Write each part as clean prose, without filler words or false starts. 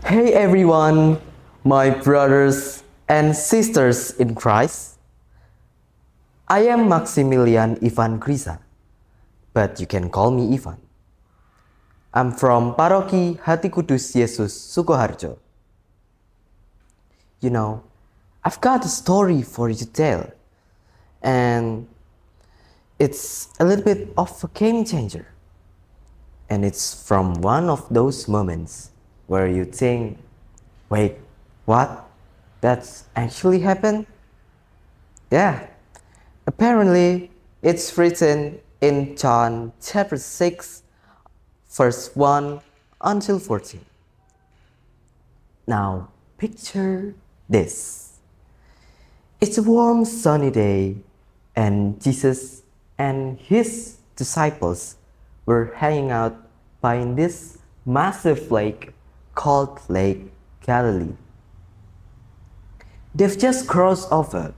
Hey everyone, my brothers and sisters in Christ. I am Maksimilian Ivan Grisha, but you can call me Ivan. I'm from Paroki Hati Kudus Yesus, Sukoharjo. You know, I've got a story for you to tell, and it's a little bit of a game changer. And it's from one of those moments where you think, wait, what? That's actually happened? Yeah. Apparently, it's written in John chapter 6, verse 1 until 14. Now, picture this. It's a warm sunny day, and Jesus and his disciples were hanging out by this massive lake called Lake Galilee. They've just crossed over,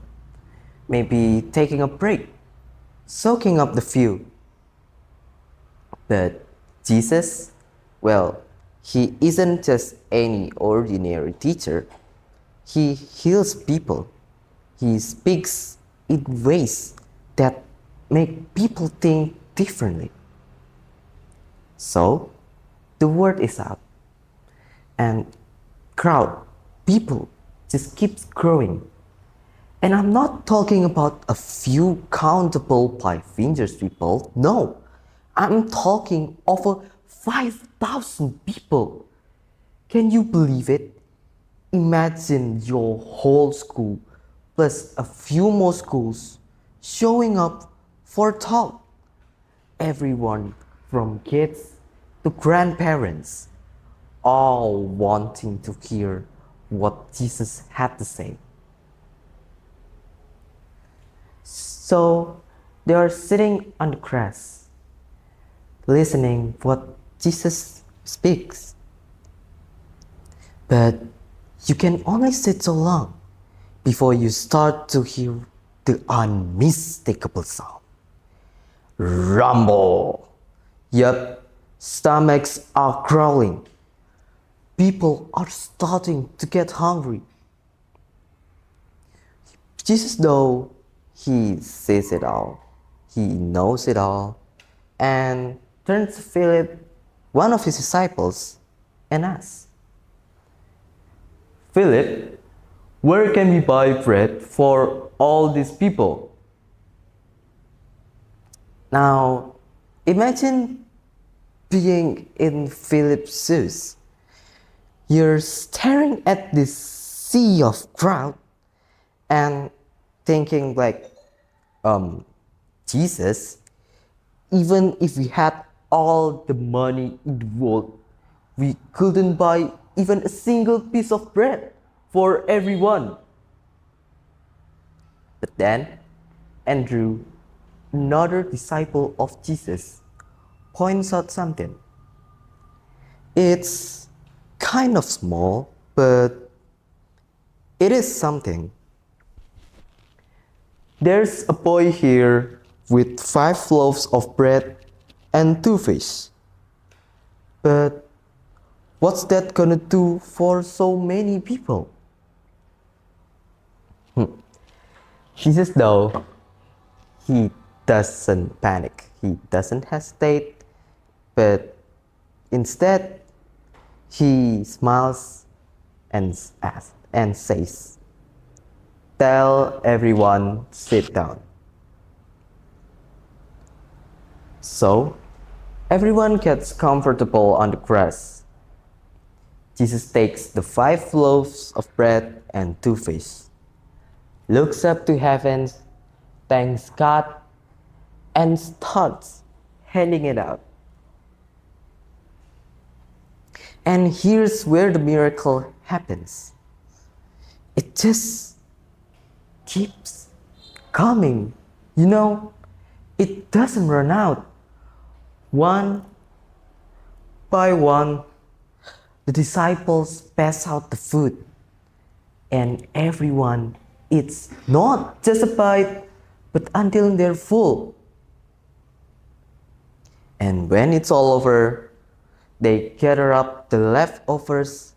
maybe taking a break, soaking up the view. But Jesus, well, he isn't just any ordinary teacher. He heals people. He speaks in ways that make people think differently. So, the word is out. And people just keeps growing. And I'm not talking about a few countable by fingers people. No, I'm talking over 5,000 people. Can you believe it? Imagine your whole school plus a few more schools showing up for a talk. Everyone from kids to grandparents, all wanting to hear what Jesus had to say. So they are sitting on the grass, listening what Jesus speaks. But you can only sit so long before you start to hear the unmistakable sound. Rumble. Yup, stomachs are growling. People are starting to get hungry. Jesus, though, he sees it all, he knows it all, and turns to Philip, one of his disciples, and asks, Philip, where can we buy bread for all these people? Now, imagine being in Philip's shoes. You're staring at this sea of crowd and thinking like, Jesus, even if we had all the money in the world, we couldn't buy even a single piece of bread for everyone. But then, Andrew, another disciple of Jesus, points out something. It's kind of small, but it is something. There's a boy here with 5 loaves of bread and 2 fish. But what's that gonna do for so many people? Jesus, though, he doesn't panic. He doesn't hesitate, but instead, he smiles and asks and says, tell everyone sit down. So, everyone gets comfortable on the grass. Jesus takes the 5 loaves of bread and 2 fish, looks up to heaven, thanks God, and starts handing it out. And here's where the miracle happens. It just keeps coming. You know, it doesn't run out. One by one, the disciples pass out the food, and everyone eats not just a bite, but until they're full. And when it's all over, they gather up the leftovers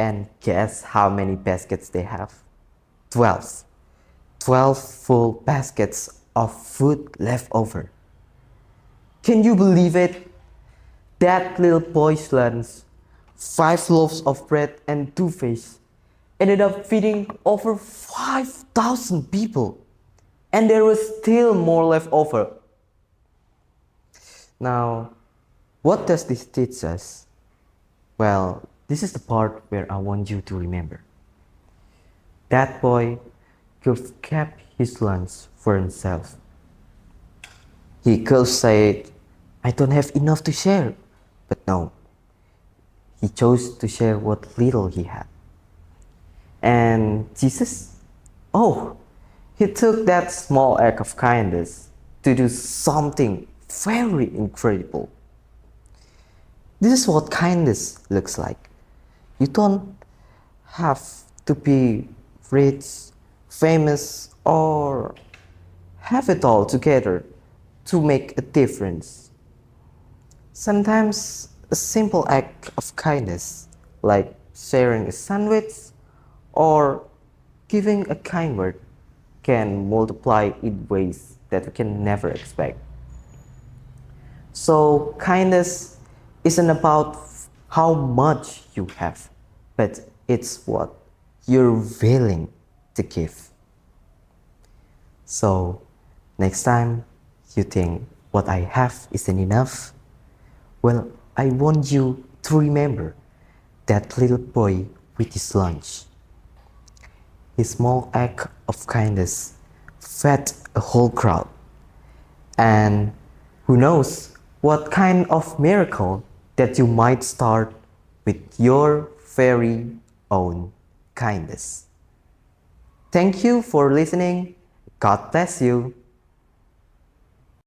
And guess how many baskets they have? 12. 12 full baskets of food left over. Can you believe it? That little boy's lunch, 5 loaves of bread and 2 fish, ended up feeding over 5,000 people. And there was still more left over. Now, what does this teach us? Well, this is the part where I want you to remember. That boy could have kept his lunch for himself. He could have said, I don't have enough to share. But no, he chose to share what little he had. And Jesus? Oh, he took that small act of kindness to do something very incredible. This is what kindness looks like. You don't have to be rich, famous, or have it all together to make a difference. Sometimes a simple act of kindness, like sharing a sandwich or giving a kind word, can multiply in ways that we can never expect. So kindness isn't about how much you have, but it's what you're willing to give. So next time you think what I have isn't enough, well, I want you to remember that little boy with his lunch. His small act of kindness fed a whole crowd. And who knows what kind of miracle that you might start with your very own kindness. Thank you for listening. God bless you.